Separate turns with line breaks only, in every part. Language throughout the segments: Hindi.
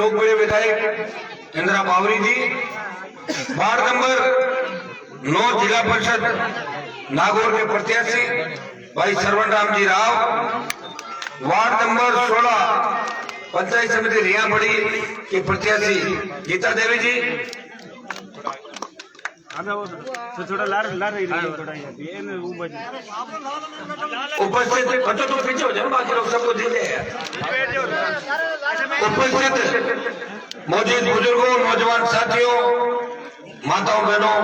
लोकप्रिय विधायक इंदिरा बावरी जी, वार्ड नंबर 9 जिला परिषद नागौर के प्रत्याशी भाई सरवण राम जी राव, वार्ड नंबर 16 पंचायत समिति रियाबड़ी के प्रत्याशी गीता देवी जी, उपस्थित बच्चों तो पीछे हो जाओ, बाकी लोग सबको दीजिए। उपस्थित मौजूद बुजुर्गों, नौजवान साथियों, माताओं बहनों,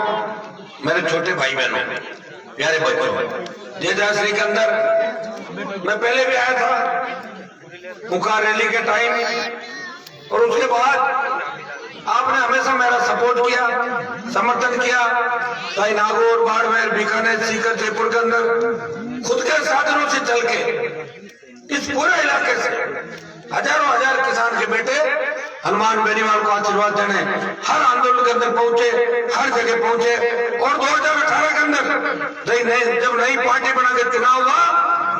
मेरे छोटे भाई बहनों, प्यारे बच्चों, जेजाश्री के अंदर मैं पहले भी आया था मुखार रैली के टाइम, और उसके बाद आपने हमेशा मेरा सपोर्ट किया, समर्थन किया। चाहे नागौर, बाड़मेर, बीकानेर, सीकर, जयपुर के अंदर खुद के साधनों से चल के इस पूरे इलाके से हजारों हजार किसान के बेटे हनुमान बेनीवाल को आशीर्वाद देने हर आंदोलन के अंदर पहुंचे, हर जगह पहुंचे। और 2018 के अंदर जब नई पार्टी बना के चुनाव हुआ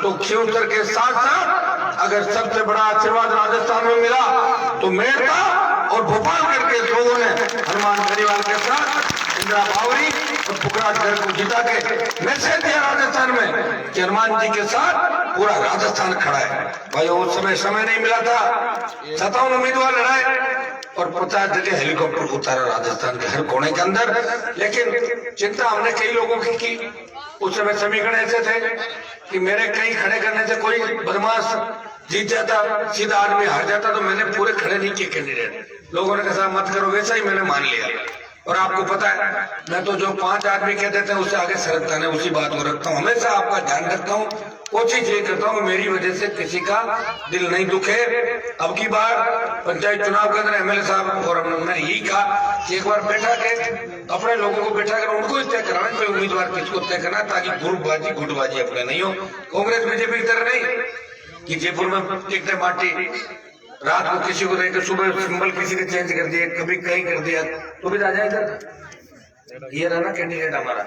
तो खियोत्तर के साथ साथ अगर सबसे बड़ा आशीर्वाद राजस्थान में मिला तो मेरठ और भोपालगढ़ के लोगों ने हनुमान बेनीवाल के साथ इंदिरा बावरी और पुखराजगढ़ को जिता के मैसेज दिया राजस्थान में कि हनुमान जी के साथ पूरा राजस्थान खड़ा है। भाई उस समय नहीं मिला था, 57 उम्मीदवार लड़ाए और 50 जगह हेलीकॉप्टर उतारा राजस्थान के हर कोने के अंदर। लेकिन चिंता हमने कई लोगों की उस समय समीकरण ऐसे थे कि मेरे कहीं खड़े करने से कोई बदमाश जीत जाता, सीधा आदमी हार जाता, तो मैंने पूरे खड़े नहीं किए कैंडिडेट। लोगों ने कहा मत करो, वैसा ही मैंने मान लिया। और आपको पता है मैं तो जो 5 आदमी कहते थे उससे आगे सरकता नहीं, उसी बात को रखता हूँ, हमेशा आपका ध्यान रखता हूँ, कोशिश ये करता हूँ मेरी वजह से किसी का दिल नहीं दुखे। अब की बार पंचायत चुनाव के अंदर एमएलए साहब और मैं यही कहा कि एक बार बैठा के अपने लोगों को बैठा कर उनको तय कराना कोई उम्मीदवार किसको तय करना, ताकि ग्रुपबाजी गुटबाजी अपने नहीं हो। कांग्रेस बीजेपी की तरह नहीं कि जयपुर में टिकटें बांटी, रात को किसी को देकर सुबह सिंबल किसी ने चेंज कर दिया, कभी कहीं कर दिया, तो भी आ जाएगा। ये रहा ना कैंडिडेट हमारा,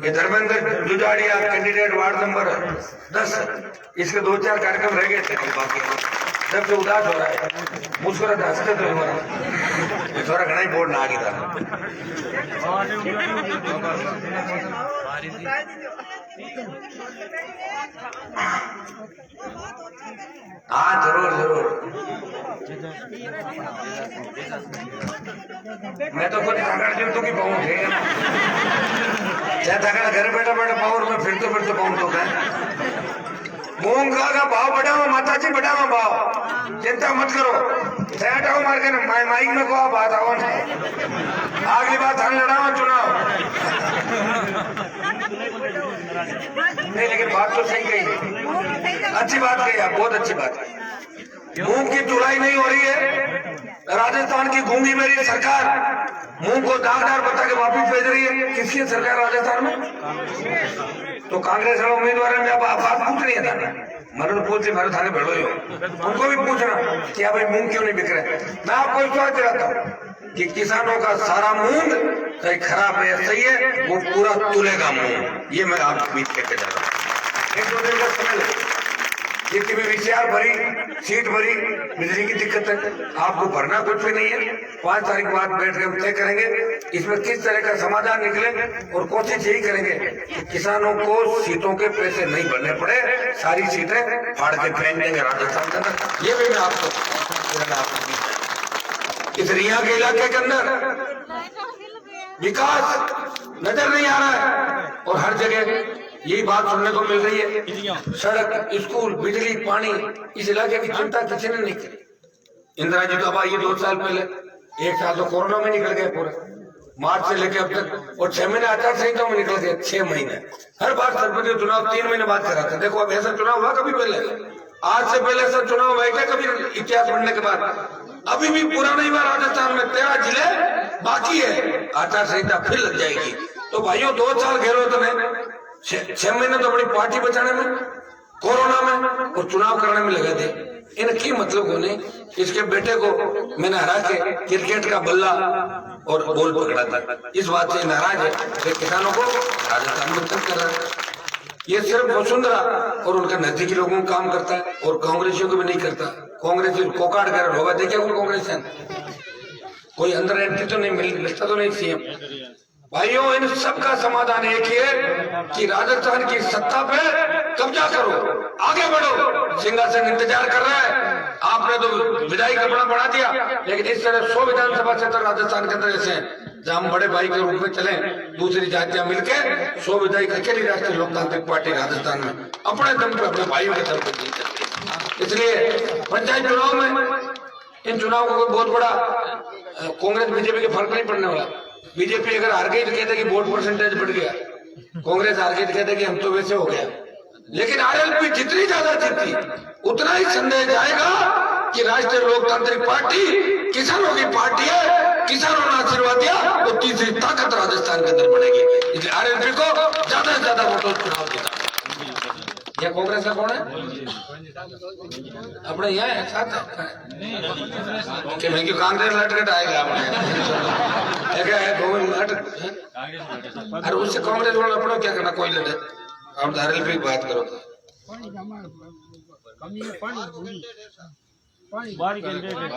ये धर्मेंद्र जुजाड़िया कैंडिडेट वार्ड नंबर 10, इसके 2-4 कार्यक्रम रह गए थे, बाकी सबसे उदास हो रहा है, मुस्कुराते हंसते तो हमारा थोड़ा घना ही बोर्ड ना आ गया था। हाँ जरूर जरूर, मैं तो खुद तो की पाऊँ घर बैठा बैठा पाऊँ में फिर तो पाऊँ तो मूंग का भाव बढ़ा हुआ, माता जी बढ़ा हुआ भाव, चिंता मत करो, हटाओ मार के माइक में को बात आओ ना, अगली बात हम लड़ा चुनाव नहीं, लेकिन बात तो सही कही, अच्छी बात कही आप, बहुत अच्छी बात है। मूंग की चुराई नहीं हो रही है, राजस्थान की गूंगी मेरी सरकार मूंग को दागदार बता के वापिस भेज रही है। किसकी सरकार राजस्थान में? तो कांग्रेस वाले उम्मीदवार ने बात पूछ रही है, मरण पूछ मारे थाने भेड़ो ही हो, उनको भी पूछना कि भाई मूंग क्यों नहीं बिक रहे। मैं आपको विश्वास दिलाता हूँ कि किसानों का सारा मूंग चाहे खराब है या सही है, वो पूरा तुलेगा मूंग, ये मैं आपको बीच लेके जा रहा हूँ। 1-2 दिन का समय, जितनी भी विचार भरी सीट भरी, बिजली की दिक्कत है, आपको भरना कुछ भी नहीं है। 5 तारीख बाद बैठ के हम तय करेंगे इसमें किस तरह का समाधान निकले, और कोशिश यही करेंगे कि किसानों को सीटों के पैसे नहीं भरने पड़े, सारी सीटें फाड़ के फेंक देंगे राजस्थान के अंदर। ये भी मैं आपको इस रिया के इलाके के अंदर विकास नजर नहीं आ रहा है, और हर जगह यही बात सुनने को मिल रही है, सड़क, स्कूल, बिजली, पानी, इस इलाके की चिंता किसी ने नहीं की। इंदिरा जी तो अब आई 2 साल पहले, 1 साल तो कोरोना में निकल गए पूरे, मार्च से लेकर अब तक, और 6 महीने आचार संहिता में निकल गए, 6 महीने। हर बार सरपंच चुनाव 3 महीने बाद कराते। देखो अब ऐसा चुनाव हुआ कभी पहले, आज से पहले ऐसा चुनाव हुआ क्या कभी इतिहास बढ़ने के बाद? अभी भी पूरा नहीं हुआ राजस्थान में, 13 जिले बाकी है, आचार संहिता फिर लग जाएगी। तो भाइयों 2 साल घेरो तो नहीं, 6 महीने तो अपनी पार्टी बचाने में, कोरोना में और चुनाव करने में लगे थे। इनकी मतलब को नहीं, इसके बेटे को मैंने हरा के क्रिकेट का बल्ला और बॉल पकड़ा था, इस बात से नाराज है कि किसानों को राजस्थान में तक कर रहा है। ये सिर्फ वसुंधरा और उनके नजदीकी लोगों को काम करता है और कांग्रेसियों को भी नहीं करता। कांग्रेस कोकाड़ कर होगा देखिए कोई कांग्रेस है कोई अंदर एंट्री तो नहीं मिलता तो नहीं सीएम। भाइयों इन सबका समाधान एक ही है कि राजस्थान की सत्ता पे कब्जा करो, आगे बढ़ो। सिंहासन इंतजार कर रहा है। आपने तो विधायी कपड़ा बढ़ा दिया, लेकिन इस तरह 100 विधानसभा क्षेत्र राजस्थान के अंदर ऐसे हैं जहां हम बड़े भाई के रूप में चले, दूसरी जातियां मिलकर 100 विधायक अकेली राष्ट्रीय लोकतांत्रिक पार्टी राजस्थान में अपने दम पे अपने भाइयों के दम पे जीत सकती है। इसलिए पंचायत चुनाव में इन चुनाव को बहुत बड़ा कांग्रेस बीजेपी के फर्क नहीं पड़ने वाला। बीजेपी अगर हार गई तो कहते कि वोट परसेंटेज बढ़ गया, कांग्रेस हार गई तो कहते कि हम तो वैसे हो गया। लेकिन आरएलपी जितनी ज्यादा जीती उतना ही संदेश आएगा कि राष्ट्रीय लोकतांत्रिक पार्टी किसानों की पार्टी है, किसानों ने आशीर्वाद दिया तो तीसरी ताकत राजस्थान के अंदर बनेगी। इसलिए आरएलपी को ज्यादा से ज्यादा वोटों चुनाव जीता। यह कांग्रेस का कौन है? अपने यहाँ है साथ है कि मैं क्यों कांग्रेस लटकट आएगा अरे उससे कांग्रेस वाला अपना क्या करना, कोई लड़े। आप धारेल पे बात करो तो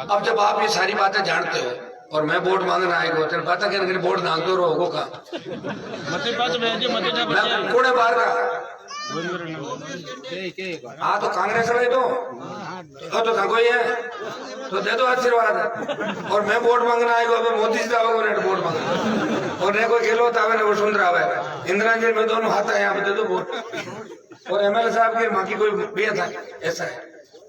अब जब आप ये सारी बातें जानते हो और मैं वोट मांगने आएगा तेरे पता क्या वोट मांग दो रोगो का कोड़े बार का हाँ तो कांग्रेस वाले दो तो कोई है तो दे दो आशीर्वाद। और मैं वोट मांगना आएगा मोदी जी आवे वोट मांगना और कोई गहलोत आवे ने वसुंधरा आवे इंदिरा जी में दोनों हाथ है यहाँ पे दे दो वोट। और एमएलए साहब के माँ की कोई भी था। ऐसा है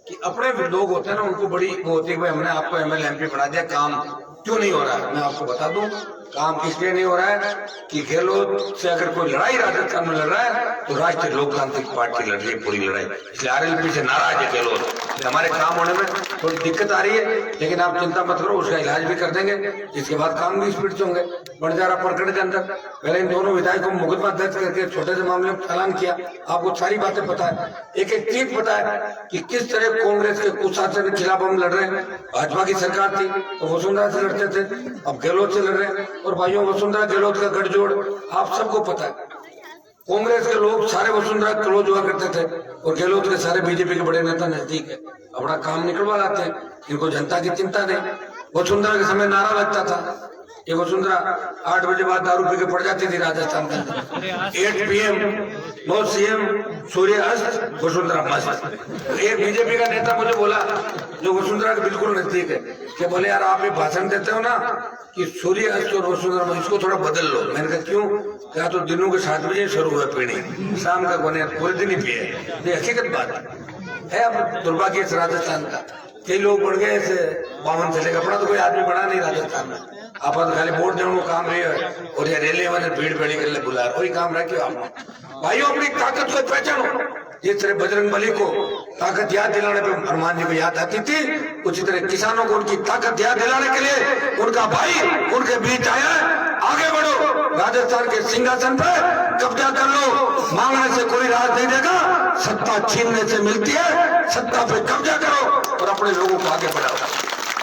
कि अपने भी लोग होते हैं ना उनको बड़ी वो होती है भाई हमने आपको एमएलए एमपी बना दिया, काम क्यों नहीं हो रहा है। मैं आपको बता दूं काम इसलिए नहीं हो रहा है कि गहलोत से अगर कोई लड़ाई राजस्थान में लड़ रहा है तो राष्ट्रीय लोकतांत्रिक पार्टी लड़ रही है पूरी लड़ाई। इसलिए आरएलपी से नाराज है गहलोत। हमारे काम होने में थोड़ी दिक्कत आ रही है, लेकिन आप चिंता मत करो उसका इलाज भी कर देंगे। इसके बाद काम भी स्पीड से होंगे। बंजारा प्रखंड के अंदर पहले इन दोनों विधायकों को मुकदमा दर्ज करके छोटे से मामले में चालान किया। आपको सारी बातें पता है, एक एक चीज पता है कि किस तरह कांग्रेस के कुशासन के खिलाफ हम लड़ रहे हैं। भाजपा की सरकार थी तो वसुंधरा से लड़ते थे, अब गहलोत से लड़ रहे हैं। और भाइयों वसुंधरा गहलोत का गठजोड़ आप सबको पता है। कांग्रेस के लोग सारे वसुंधरा क्लोज हुआ करते थे और गहलोत के सारे बीजेपी के बड़े नेता नजदीक है, अपना काम निकलवा लाते हैं। इनको जनता की चिंता नहीं। वसुंधरा के समय नारा लगता था ये वसुंधरा 8 बजे बाद दारू पी के पड़ जाती थी राजस्थान के अंदर। 8 PM नो सीएम सूर्य अस्त वसुंधरा मस्त। एक बीजेपी का नेता मुझे बोला जो वसुंधरा के बिल्कुल नजदीक है कि बोले यार आप ये भाषण देते हो ना कि सूर्य अस्त और वसुंधरा इसको थोड़ा बदल लो। मैंने कहा क्यों? क्या तो दिनों के 7 बजे शुरू हुआ पीनी, शाम का बने पूरे दिन ही पिए। ये हकीकत बात है। अब दुर्भाग्य इस राजस्थान का कई लोग बढ़ गए ऐसे 52 चले अपना तो कोई आदमी बना नहीं राजस्थान में। आप खाली वोट देने काम रही है और ये रेले वाले भीड़ भड़ी कर ले बुला वही काम रखे आप। भाइयों अपनी ताकत को पहचानो। जिस तरह बजरंग बली को ताकत याद दिलाने पे हनुमान जी को याद आती थी, उसी तरह किसानों को उनकी ताकत याद दिलाने के लिए उनका भाई उनके बीच आया। आगे बढ़ो, राजस्थान के सिंहासन पर कब्जा कर लो। मांगने से कोई राज नहीं देगा, सत्ता छीनने से मिलती है। सत्ता पे कब्जा करो और अपने लोगों को आगे बढ़ाओ।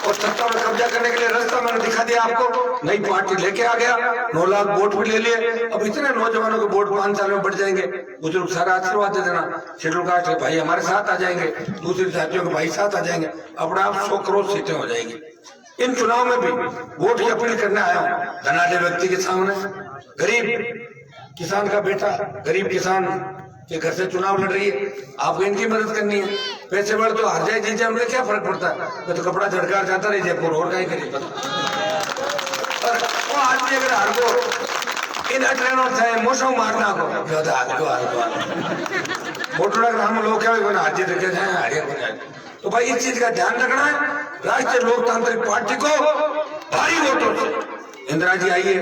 और सत्ता में कब्जा करने के लिए रास्ता मैंने दिखा दिया आपको। नई पार्टी लेके आ गया, 9 लाख वोट भी ले लिए। अब इतने नौजवानों के वोट 5 साल में बढ़ जाएंगे। बुजुर्ग सारा आशीर्वाद दे देना। शेड्यूल कास्ट के भाई हमारे साथ आ जाएंगे, दूसरी जातियों के भाई साथ आ जाएंगे। अपने आप 100 करोड़ सीटें हो जाएंगी। इन चुनाव में भी वोट की अपील करने आया हूँ धनाढ़ व्यक्ति के सामने। गरीब किसान का बेटा, गरीब किसान के घर से चुनाव लड़ रही है, आपको इनकी मदद करनी है। पैसे बढ़ तो हार जाए जीते हमने क्या फर्क पड़ता है। तो कपड़ा झड़कार जाता रही जयपुर और कहीं करी पता। और वो आदमी अगर हार को इन ट्रेनों से मौसम मारना को फोटो लग हम लोग क्या हाजी देखे जाए हारे हो जाए। तो भाई इस चीज का ध्यान रखना है। राष्ट्रीय लोकतांत्रिक पार्टी को भारी वोटों से इंदिरा जी आइए।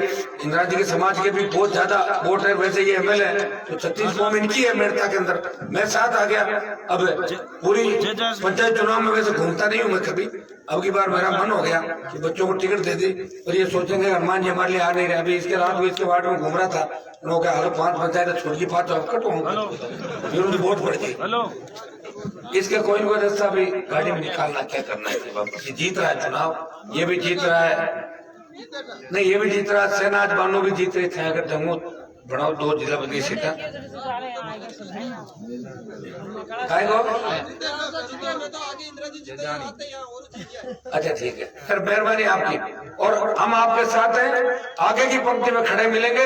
इंदिरा जी के समाज के भी बहुत ज्यादा वोट है। वैसे ये एमएलए तो 36 फॉर्म इनकी है मेरठा के अंदर, मैं साथ आ गया। अब पूरी पंचायत चुनाव में वैसे घूमता नहीं हूँ मैं कभी। अब की बार मेरा मन हो गया कि बच्चों को टिकट दे दी और ये सोचेंगे हनुमान जी हमारे लिए आ नहीं रहे। अभी इसके रात को इसके वार्ड में घूम रहा था, लोग क्या 5 पंचायत छोड़ की 5 कट फिर उनकी वोट पड़ गई। इसके कोई कोई रास्ता भी गाड़ी में निकालना क्या करना है। जीत रहा है चुनाव, ये भी जीत रहा है, नहीं ये भी जीत रहा है। सेनाज बानो भी जीत रहे थे। अगर जम्मू बनाओ 2 जिला बदली सीटा काय गो। अच्छा ठीक है सर, मेहरबानी आपकी, और हम आपके साथ हैं, आगे की पंक्ति में खड़े मिलेंगे,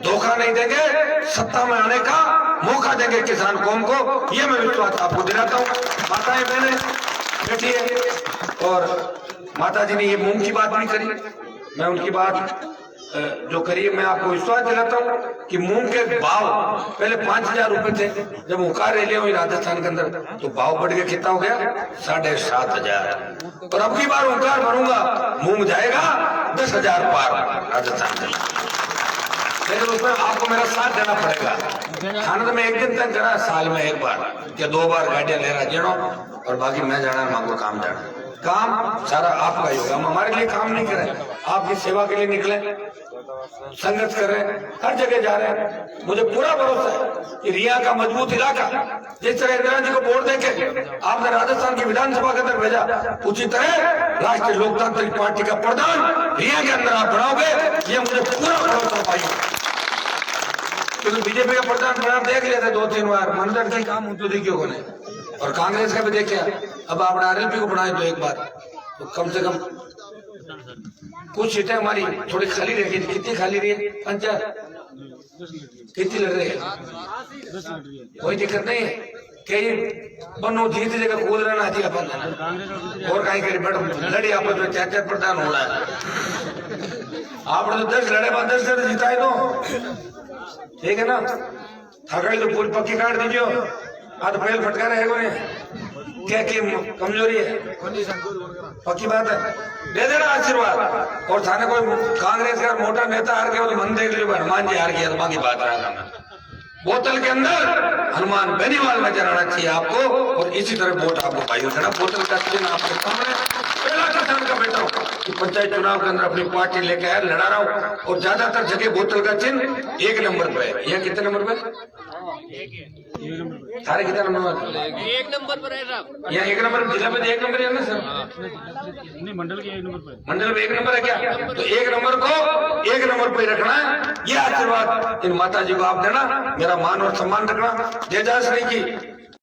धोखा नहीं देंगे, सत्ता में आने का मौका देंगे किसान कौम को, ये मैं विश्वास आपको दिलाता हूँ। माताएं बहनें बैठी है, और माता जी ने ये मूंग की बात नहीं करी, मैं उनकी बात जो करी है, मैं आपको विश्वास दिलाता हूँ कि मूंग के भाव पहले 5,000 रुपए थे, जब हुकार रैली हुई राजस्थान के अंदर तो भाव बढ़ के कितना हो गया 7,500, और अब की बार हुकार भरूंगा मूंग जाएगा 10,000 पार राजस्थान में, लेकिन उसमें आपको मेरा साथ देना पड़ेगा। खाना तो मैं एक दिन तक करा, साल में 1 बार या 2 बार गाड़ियां ले रहा जेड़ो, और बाकी मैं जाना मांगो काम जाना, काम सारा आपका ही होगा। हम हमारे लिए काम नहीं करें, आपकी सेवा के लिए निकले, संघर्ष कर रहे हैं, हर जगह जा रहे हैं। मुझे पूरा भरोसा है कि रिया का मजबूत इलाका, जिस तरह इंदिरा जी को वोट देके आपने राजस्थान की विधानसभा के अंदर भेजा, उसी तरह राष्ट्रीय लोकतांत्रिक पार्टी का प्रधान रिया के अंदर आप बनाओगे, ये मुझे पूरा भरोसा पाई। क्योंकि बीजेपी का प्रधान प्रधान देख लिया था 2-3 बार, मंदिर के काम होते देखिए को नहीं, और कांग्रेस का भी देखिए, अब आपने RLP को बनाए तो एक बार, तो कम से कम कुछ सीटें हमारी थोड़ी खाली रहेगी। कितनी खाली रही है पंचायत, कितनी लड़ रही है, कोई दिक्कत नहीं है, कई बनो जीत जगह कूद रहा थी अपन, और कहीं कहीं बड़ लड़ी आप 4-4 प्रधान हो रहा है, आपने तो 10 लड़े बाद 10 लड़े जिताए दो, ठीक है ना। थकाई तो पूरी पक्की काट दीजिए, आज पहल फटका रहेगा क्या की कमजोरी है, पक्की बात है, दे देना आशीर्वाद। और थाने कोई कांग्रेस का मोटा नेता हार गया तो मन देख लियो हनुमान जी हार गया, तो बाकी बात रहा बोतल के अंदर हनुमान बेनीवाल नजर आना चाहिए आपको, और इसी तरह वोट आपको पाई देना। बोतल का चिन्ह आपके सामने पहला किसान का बेटा हूँ कि पंचायत चुनाव के अंदर अपनी पार्टी लेके आया, लड़ा रहा हूँ, और ज्यादातर जगह बोतल का चिन्ह 1 नंबर पे है। यह कितने नंबर पे सारे कितना नंबर
1 नंबर पर है साहब,
यहाँ 1 नंबर जिला में 1 नंबर है ना सर,
नहीं मंडल के 1 नंबर पर,
मंडल में 1 नंबर है क्या, तो 1 नंबर को 1 नंबर पे रखना है। ये आशीर्वाद इन माता जी को आप देना, मेरा मान और सम्मान रखना। जयदास की